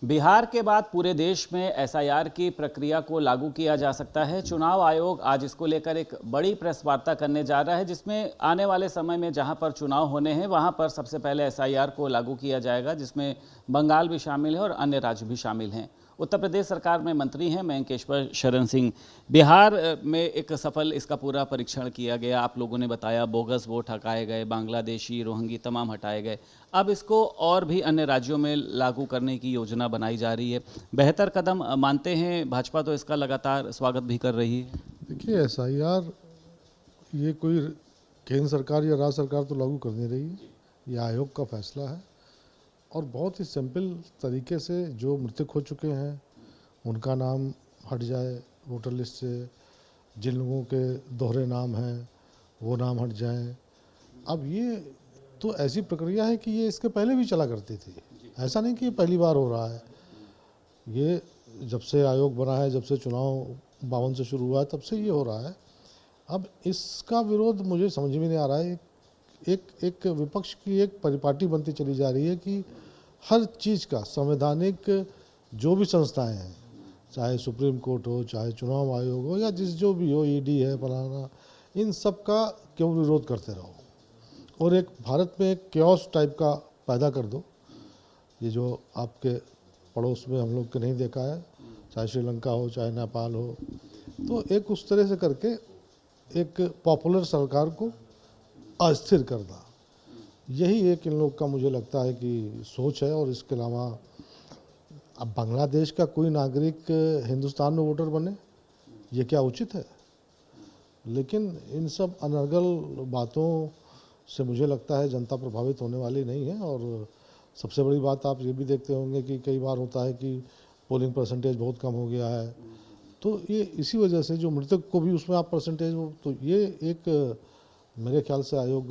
बिहार के बाद पूरे देश में एसआईआर की प्रक्रिया को लागू किया जा सकता है। चुनाव आयोग आज इसको लेकर एक बड़ी प्रेस वार्ता करने जा रहा है, जिसमें आने वाले समय में जहां पर चुनाव होने हैं वहां पर सबसे पहले एसआईआर को लागू किया जाएगा, जिसमें बंगाल भी शामिल है और अन्य राज्य भी शामिल हैं। उत्तर प्रदेश सरकार में मंत्री हैं मयंकेश्वर शरण सिंह। बिहार में एक सफल इसका पूरा परीक्षण किया गया। आप लोगों ने बताया बोगस वोट हटाए गए, बांग्लादेशी, रोहिंगी तमाम हटाए गए। अब इसको और भी अन्य राज्यों में लागू करने की योजना बनाई जा रही है। बेहतर कदम मानते हैं भाजपा, तो इसका लगातार स्वागत भी कर रही है। देखिए, एसआईआर ये कोई केंद्र सरकार या राज्य सरकार तो लागू कर नहीं रही है, ये आयोग का फैसला है। और बहुत ही सिंपल तरीके से जो मृतक हो चुके हैं उनका नाम हट जाए वोटर लिस्ट से, जिन लोगों के दोहरे नाम हैं वो नाम हट जाएं। अब ये तो ऐसी प्रक्रिया है कि ये इसके पहले भी चला करती थी, ऐसा नहीं कि ये पहली बार हो रहा है। ये जब से आयोग बना है, जब से चुनाव 52 से शुरू हुआ है, तब से ये हो रहा है। अब इसका विरोध मुझे समझ में नहीं आ रहा है। एक विपक्ष की एक परिपाटी बनती चली जा रही है कि हर चीज़ का संवैधानिक जो भी संस्थाएं हैं, चाहे सुप्रीम कोर्ट हो, चाहे चुनाव आयोग हो, या जो भी हो, ईडी है, फलाना, इन सब का क्यों विरोध करते रहो और एक भारत में एक क्योस टाइप का पैदा कर दो। ये जो आपके पड़ोस में हम लोग के नहीं देखा है, चाहे श्रीलंका हो, चाहे नेपाल हो, तो एक उस तरह से करके एक पॉपुलर सरकार को अस्थिर करना, यही एक इन लोग का मुझे लगता है कि सोच है। और इसके अलावा अब बांग्लादेश का कोई नागरिक हिंदुस्तान में वोटर बने, ये क्या उचित है? लेकिन इन सब अनर्गल बातों से मुझे लगता है जनता प्रभावित होने वाली नहीं है। और सबसे बड़ी बात आप ये भी देखते होंगे कि कई बार होता है कि पोलिंग परसेंटेज बहुत कम हो गया है, तो ये इसी वजह से जो मृतक को भी उसमें आप परसेंटेज हो, तो ये एक मेरे ख्याल से आयोग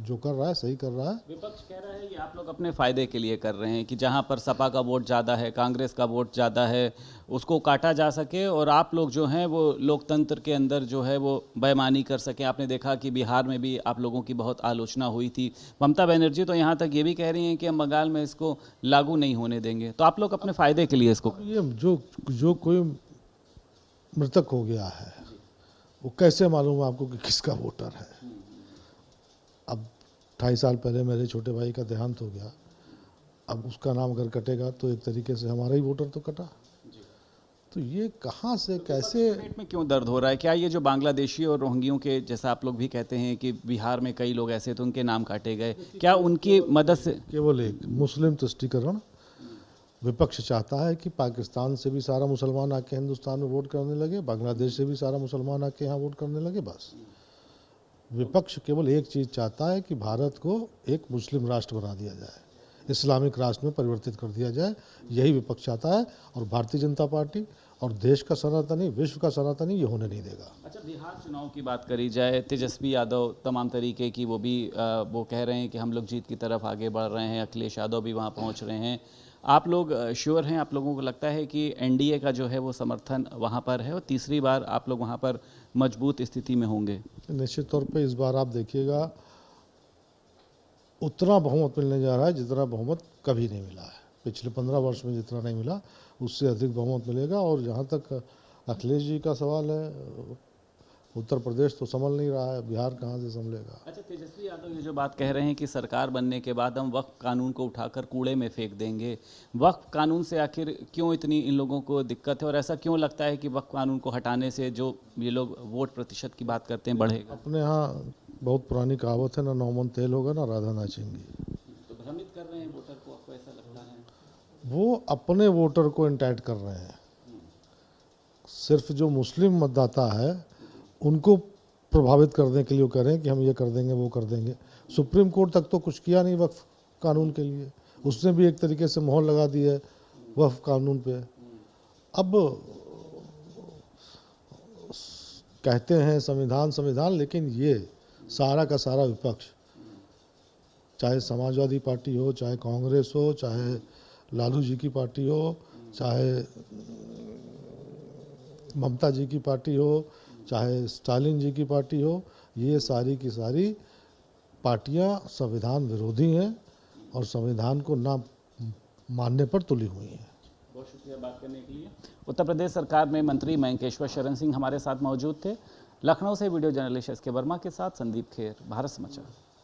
जो कर रहा है सही कर रहा है। विपक्ष कह रहा है ये आप लोग अपने फायदे के लिए कर रहे हैं कि जहां पर सपा का वोट ज़्यादा है, कांग्रेस का वोट ज़्यादा है, उसको काटा जा सके और आप लोग जो हैं वो लोकतंत्र के अंदर जो है वो बेईमानी कर सकें। आपने देखा कि बिहार में भी आप लोगों की बहुत आलोचना हुई थी। ममता बनर्जी तो यहाँ तक ये भी कह रही हैं कि हम बंगाल में इसको लागू नहीं होने देंगे। तो आप लोग अपने फायदे के लिए इसको, ये जो कोई मृतक हो गया है वो कैसे मालूम आपको कि किसका वोटर है? अब 2.5 साल पहले मेरे छोटे भाई का देहांत हो गया, अब उसका नाम अगर कटेगा तो एक तरीके से हमारा ही वोटर तो कटा। तो ये कहाँ से कैसे पेट में क्यों दर्द हो रहा है? क्या ये जो बांग्लादेशी और रोहिंग्यों के, जैसा आप लोग भी कहते हैं कि बिहार में कई लोग ऐसे थे उनके नाम काटे गए, क्या उनकी मदद से? केवल एक मुस्लिम तुष्टीकरण विपक्ष चाहता है कि पाकिस्तान से भी सारा मुसलमान आके हिंदुस्तान में वोट करने लगे, बांग्लादेश से भी सारा मुसलमान आके यहाँ वोट करने लगे। बस विपक्ष केवल एक चीज़ चाहता है कि भारत को एक मुस्लिम राष्ट्र बना दिया जाए, इस्लामिक राष्ट्र में परिवर्तित कर दिया जाए, यही विपक्ष चाहता है। और भारतीय जनता पार्टी और देश का सनातनी, विश्व का सनातनी ये होने नहीं देगा। अच्छा, बिहार चुनाव की बात करी जाए, तेजस्वी यादव तमाम तरीके की वो कह रहे हैं कि हम लोग जीत की तरफ आगे बढ़ रहे हैं, अखिलेश यादव भी वहाँ पहुँच रहे हैं। आप लोग श्योर हैं, आप लोगों को लगता है कि एनडीए का जो है वो समर्थन वहाँ पर है और तीसरी बार आप लोग वहाँ पर मजबूत स्थिति में होंगे? निश्चित तौर पे इस बार आप देखिएगा उतना बहुमत मिलने जा रहा है जितना बहुमत कभी नहीं मिला है। पिछले 15 वर्ष में जितना नहीं मिला उससे अधिक बहुमत मिलेगा। और जहाँ तक अखिलेश जी का सवाल है, उत्तर प्रदेश तो संभल नहीं रहा है, बिहार कहाँ से संभलेगा? अच्छा, तेजस्वी यादव ये जो बात कह रहे हैं कि सरकार बनने के बाद हम वक्फ कानून को उठाकर कूड़े में फेंक देंगे, वक्फ कानून से आखिर क्यों इतनी इन लोगों को दिक्कत है और ऐसा क्यों लगता है कि वक्फ कानून को हटाने से जो ये लोग वोट प्रतिशत की बात करते हैं बढ़ेगा? अपने यहाँ बहुत पुरानी कहावत है, ना नौमन तेल होगा ना राधा नाचेंगी। तो भ्रमित कर रहे हैं वोटर को, आपको ऐसा लगता है? वो अपने वोटर को इंटाइट कर रहे हैं। सिर्फ जो मुस्लिम मतदाता है उनको प्रभावित करने के लिए वो कह रहे हैं कि हम ये कर देंगे, वो कर देंगे। सुप्रीम कोर्ट तक तो कुछ किया नहीं वक्फ कानून के लिए, उसने भी एक तरीके से मोहर लगा दी है वक्फ कानून पे। अब कहते हैं संविधान संविधान, लेकिन ये सारा का सारा विपक्ष, चाहे समाजवादी पार्टी हो, चाहे कांग्रेस हो, चाहे लालू जी की पार्टी हो, चाहे ममता जी की पार्टी हो, चाहे स्टालिन जी की पार्टी हो, ये सारी की सारी पार्टियां संविधान विरोधी हैं और संविधान को ना मानने पर तुली हुई हैं। बहुत शुक्रिया बात करने के लिए। उत्तर प्रदेश सरकार में मंत्री मयंकेश्वर शरण सिंह हमारे साथ मौजूद थे। लखनऊ से वीडियो जर्नलिस्ट एस के वर्मा के साथ संदीप खेर, भारत समाचार।